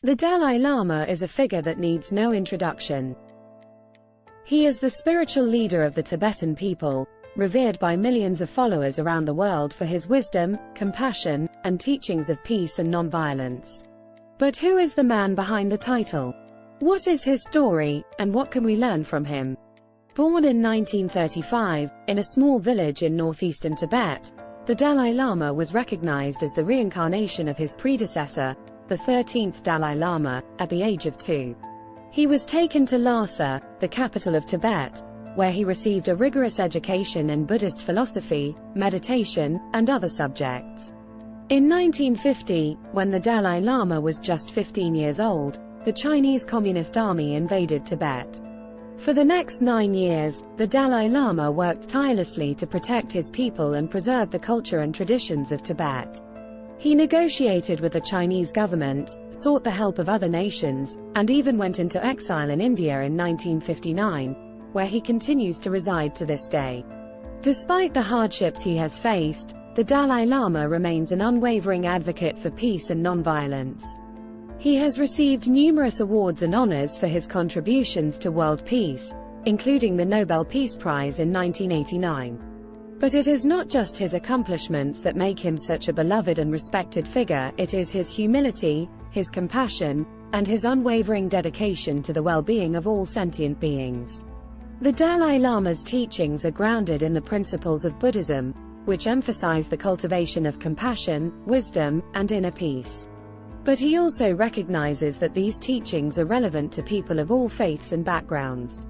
The Dalai Lama is a figure that needs no introduction. He is the spiritual leader of the Tibetan people, revered by millions of followers around the world for his wisdom, compassion, and teachings of peace and nonviolence. But who is the man behind the title? What is his story, and what can we learn from him? Born in 1935, in a small village in northeastern Tibet, the Dalai Lama was recognized as the reincarnation of his predecessor, the 13th Dalai Lama, at the age of 2. He was taken to Lhasa, the capital of Tibet, where he received a rigorous education in Buddhist philosophy, meditation, and other subjects. In 1950, when the Dalai Lama was just 15 years old, the Chinese Communist Army invaded Tibet. For the next 9 years, the Dalai Lama worked tirelessly to protect his people and preserve the culture and traditions of Tibet. He negotiated with the Chinese government, sought the help of other nations, and even went into exile in India in 1959, where he continues to reside to this day. Despite the hardships he has faced, the Dalai Lama remains an unwavering advocate for peace and nonviolence. He has received numerous awards and honors for his contributions to world peace, including the Nobel Peace Prize in 1989. But it is not just his accomplishments that make him such a beloved and respected figure, it is his humility, his compassion, and his unwavering dedication to the well-being of all sentient beings. The Dalai Lama's teachings are grounded in the principles of Buddhism, which emphasize the cultivation of compassion, wisdom, and inner peace. But he also recognizes that these teachings are relevant to people of all faiths and backgrounds.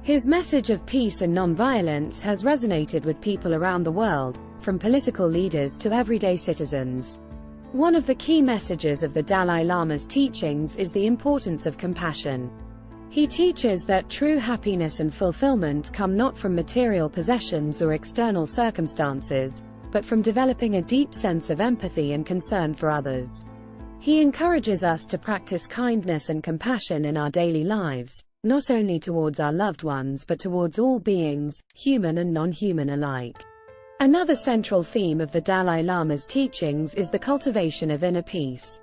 His message of peace and nonviolence has resonated with people around the world, from political leaders to everyday citizens. One of the key messages of the Dalai Lama's teachings is the importance of compassion. He teaches that true happiness and fulfillment come not from material possessions or external circumstances, but from developing a deep sense of empathy and concern for others. He encourages us to practice kindness and compassion in our daily lives, not only towards our loved ones but towards all beings, human and non-human alike. Another central theme of the Dalai Lama's teachings is the cultivation of inner peace.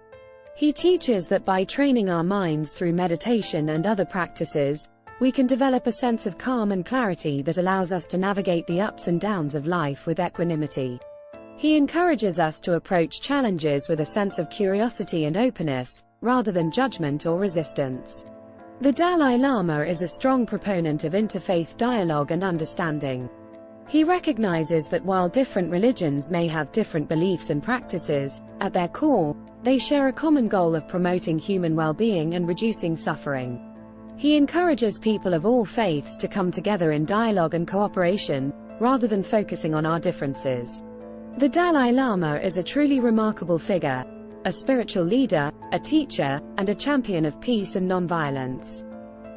He teaches that by training our minds through meditation and other practices, we can develop a sense of calm and clarity that allows us to navigate the ups and downs of life with equanimity. He encourages us to approach challenges with a sense of curiosity and openness, rather than judgment or resistance. The Dalai Lama is a strong proponent of interfaith dialogue and understanding. He recognizes that while different religions may have different beliefs and practices, at their core, they share a common goal of promoting human well-being and reducing suffering. He encourages people of all faiths to come together in dialogue and cooperation, rather than focusing on our differences. The Dalai Lama is a truly remarkable figure, a spiritual leader, a teacher, and a champion of peace and nonviolence.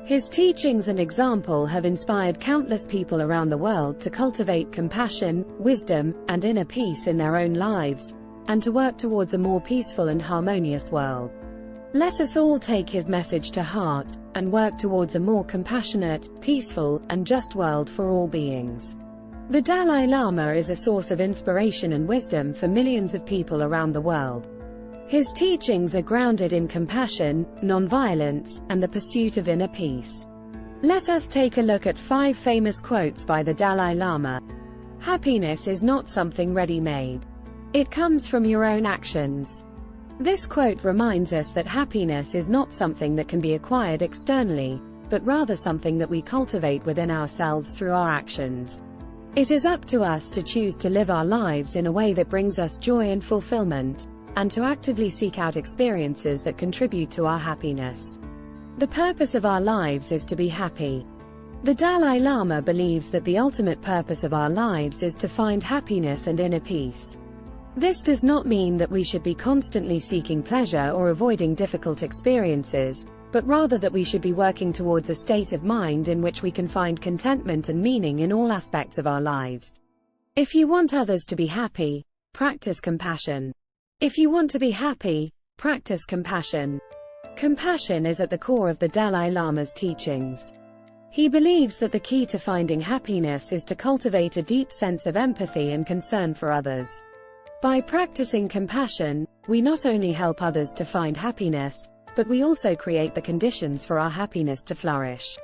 His teachings and example have inspired countless people around the world to cultivate compassion, wisdom, and inner peace in their own lives, and to work towards a more peaceful and harmonious world. Let us all take his message to heart, and work towards a more compassionate, peaceful, and just world for all beings. The Dalai Lama is a source of inspiration and wisdom for millions of people around the world. His teachings are grounded in compassion, nonviolence, and the pursuit of inner peace. Let us take a look at 5 famous quotes by the Dalai Lama. Happiness is not something ready-made. It comes from your own actions. This quote reminds us that happiness is not something that can be acquired externally, but rather something that we cultivate within ourselves through our actions. It is up to us to choose to live our lives in a way that brings us joy and fulfillment, and to actively seek out experiences that contribute to our happiness. The purpose of our lives is to be happy. The Dalai Lama believes that the ultimate purpose of our lives is to find happiness and inner peace. This does not mean that we should be constantly seeking pleasure or avoiding difficult experiences, but rather that we should be working towards a state of mind in which we can find contentment and meaning in all aspects of our lives. If you want others to be happy, practice compassion. If you want to be happy, practice compassion. Compassion is at the core of the Dalai Lama's teachings. He believes that the key to finding happiness is to cultivate a deep sense of empathy and concern for others. By practicing compassion, we not only help others to find happiness, but we also create the conditions for our happiness to flourish.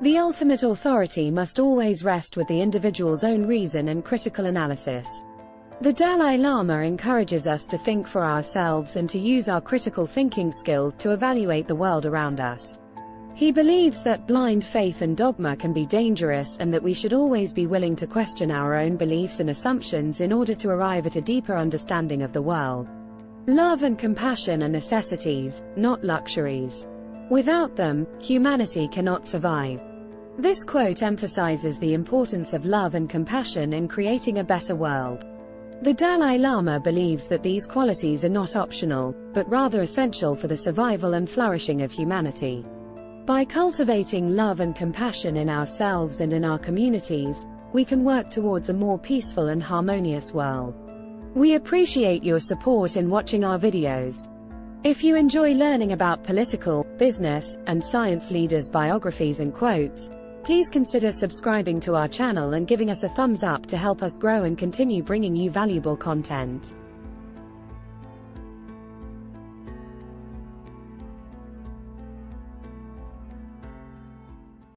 The ultimate authority must always rest with the individual's own reason and critical analysis. The Dalai Lama encourages us to think for ourselves and to use our critical thinking skills to evaluate the world around us. He believes that blind faith and dogma can be dangerous and that we should always be willing to question our own beliefs and assumptions in order to arrive at a deeper understanding of the world. Love and compassion are necessities, not luxuries. Without them, humanity cannot survive. This quote emphasizes the importance of love and compassion in creating a better world. The Dalai Lama believes that these qualities are not optional, but rather essential for the survival and flourishing of humanity. By cultivating love and compassion in ourselves and in our communities, we can work towards a more peaceful and harmonious world. We appreciate your support in watching our videos. If you enjoy learning about political, business, and science leaders' biographies and quotes, please consider subscribing to our channel and giving us a thumbs up to help us grow and continue bringing you valuable content.